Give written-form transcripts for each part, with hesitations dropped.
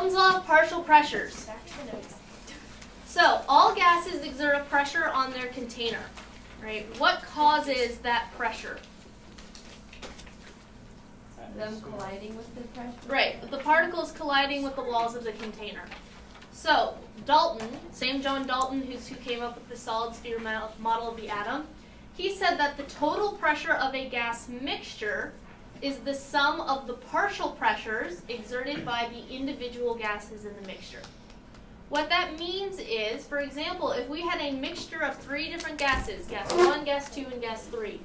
Dalton's law of partial pressures. So, all gases exert a pressure on their container, right? What causes that pressure? Them colliding with the pressure? Right, the particles colliding with the walls of the container. So, Dalton, same John Dalton who came up with the solid sphere model of the atom, he said that the total pressure of a gas mixture is the sum of the partial pressures exerted by the individual gases in the mixture. What that means is, for example, if we had a mixture of 3 different gases, gas 1, gas 2, and gas 3,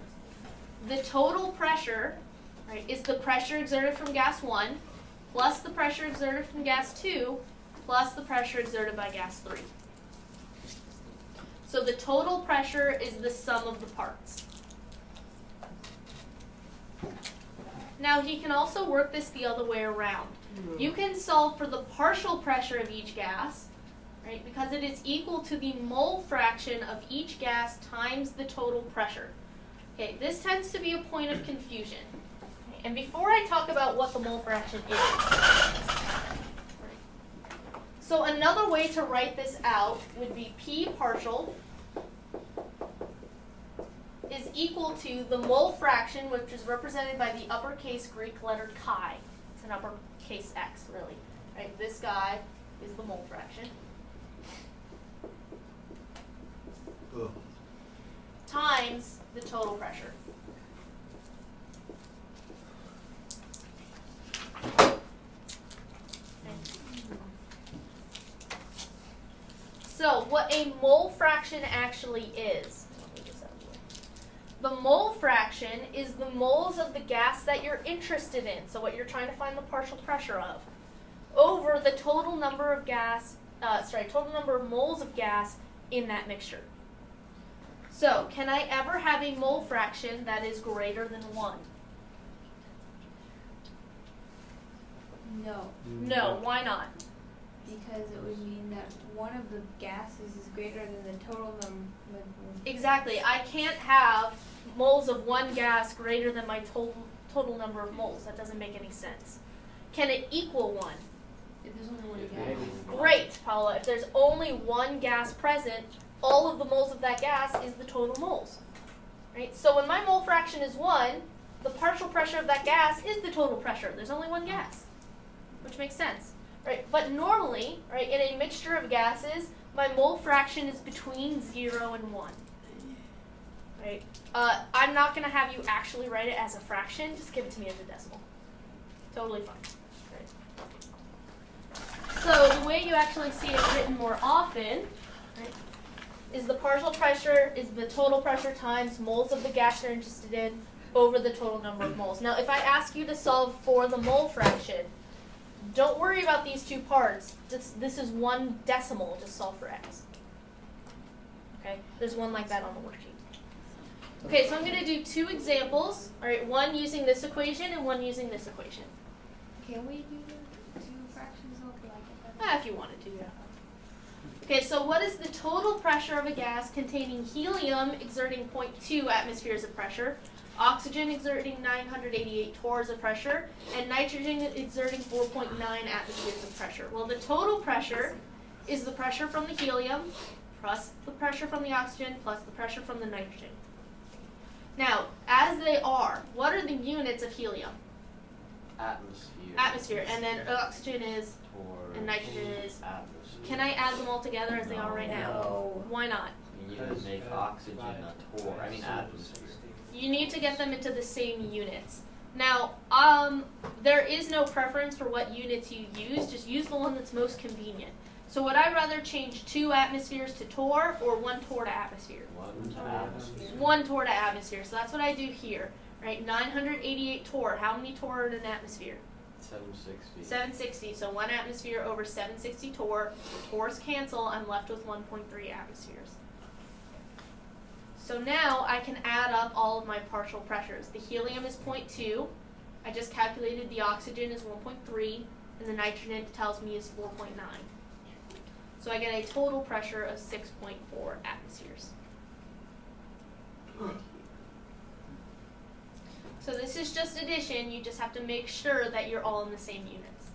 the total pressure, right, is the pressure exerted from gas 1 plus the pressure exerted from gas 2 plus the pressure exerted by gas 3. So the total pressure is the sum of the parts. Now he can also work this the other way around. You can solve for the partial pressure of each gas, right, because it is equal to the mole fraction of each gas times the total pressure. Okay, this tends to be a point of confusion. And before I talk about what the mole fraction is, so another way to write this out would be P partial is equal to the mole fraction, which is represented by the uppercase Greek letter chi. It's an uppercase X, really. Right? This guy is the mole fraction. Times the total pressure. So what a mole fraction actually is, the mole fraction is the moles of the gas that you're interested in, so what you're trying to find the partial pressure of, over the total number of total number of moles of gas in that mixture. So, can I ever have a mole fraction that is greater than 1? No. No, why not? Because it would mean that one of the gases is greater than the total number. Exactly. I can't have moles of one gas greater than my total number of moles. That doesn't make any sense. Can it equal 1? If there's only one gas. Great, Paula. If there's only one gas present, all of the moles of that gas is the total moles. Right? So when my mole fraction is 1, the partial pressure of that gas is the total pressure. There's only one gas, which makes sense. Right? But normally, right, in a mixture of gases, my mole fraction is between 0 and 1. Right? I'm not going to have you actually write it as a fraction. Just give it to me as a decimal. Totally fine. Right? So the way you actually see it written more often, right, is the partial pressure is the total pressure times moles of the gas you're interested in over the total number of moles. Now, if I ask you to solve for the mole fraction, don't worry about these two parts. This is 1 decimal. Just solve for x. Okay? There's one like that on the worksheet. Okay, so I'm going to do 2 examples. All right, one using this equation and one using this equation. Can we do 2 fractions of like that? If you wanted to, yeah. Okay, so what is the total pressure of a gas containing helium exerting 0.2 atmospheres of pressure, oxygen exerting 988 torrs of pressure, and nitrogen exerting 4.9 atmospheres of pressure? Well, the total pressure is the pressure from the helium plus the pressure from the oxygen plus the pressure from the nitrogen. Now, as they are, what are the units of helium? Atmosphere. And then oxygen is, and nitrogen is. Can I add them all together as they are right now? No. Why not? You need to make oxygen a torr, atmosphere. You need to get them into the same units. Now, there is no preference for what units you use. Just use the one that's most convenient. So would I rather change 2 atmospheres to torr or 1 torr to atmosphere? 1 to atmosphere. 1 torr to atmosphere. So that's what I do here. Right? 988 torr. How many torr are in an atmosphere? 760. 760. So 1 atmosphere over 760 torr. The torrs cancel. I'm left with 1.3 atmospheres. So now I can add up all of my partial pressures. The helium is 0.2. I just calculated the oxygen is 1.3. And the nitrogen tells me is 4.9. So I get a total pressure of 6.4 atmospheres. So this is just addition. You just have to make sure that you're all in the same units.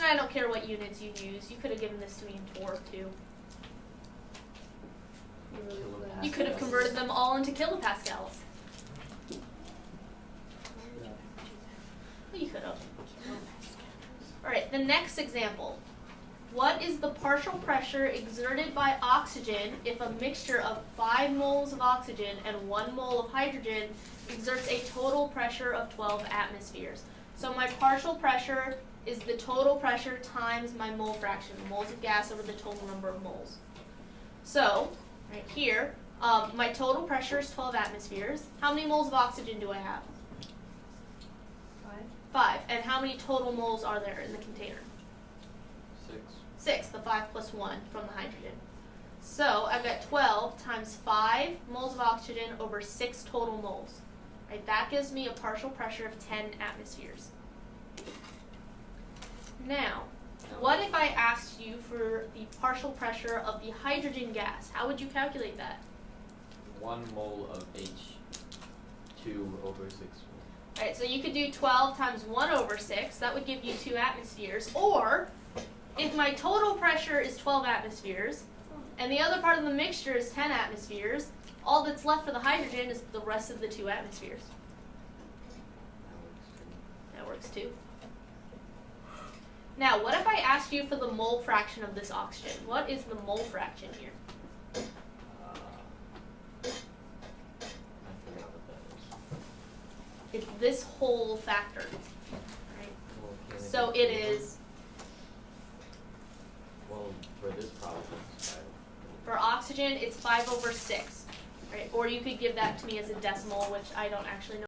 I don't care what units you use. You could have given this to me in torr too. You could have converted them all into kilopascals. You could have. Alright, the next example. What is the partial pressure exerted by oxygen if a mixture of 5 moles of oxygen and 1 mole of hydrogen exerts a total pressure of 12 atmospheres? So my partial pressure is the total pressure times my mole fraction, the moles of gas over the total number of moles. So, right here, my total pressure is 12 atmospheres. How many moles of oxygen do I have? 5. And how many total moles are there in the container? 6, the 5 plus 1 from the hydrogen. So I've got 12 times 5 moles of oxygen over 6 total moles. Right, that gives me a partial pressure of 10 atmospheres. Now, what if I asked you for the partial pressure of the hydrogen gas? How would you calculate that? 1 mole of H2 over 6 moles. Alright, so you could do 12 times 1 over 6. That would give you 2 atmospheres. Or, if my total pressure is 12 atmospheres, and the other part of the mixture is 10 atmospheres, all that's left for the hydrogen is the rest of the 2 atmospheres. That works too. Now, what if I asked you for the mole fraction of this oxygen? What is the mole fraction here? I forgot what that is. It's this whole factor. Right? So it is, Well, for this problem, it's 5. for oxygen, it's 5 over 6. Right? Or you could give that to me as a decimal, which I don't actually know.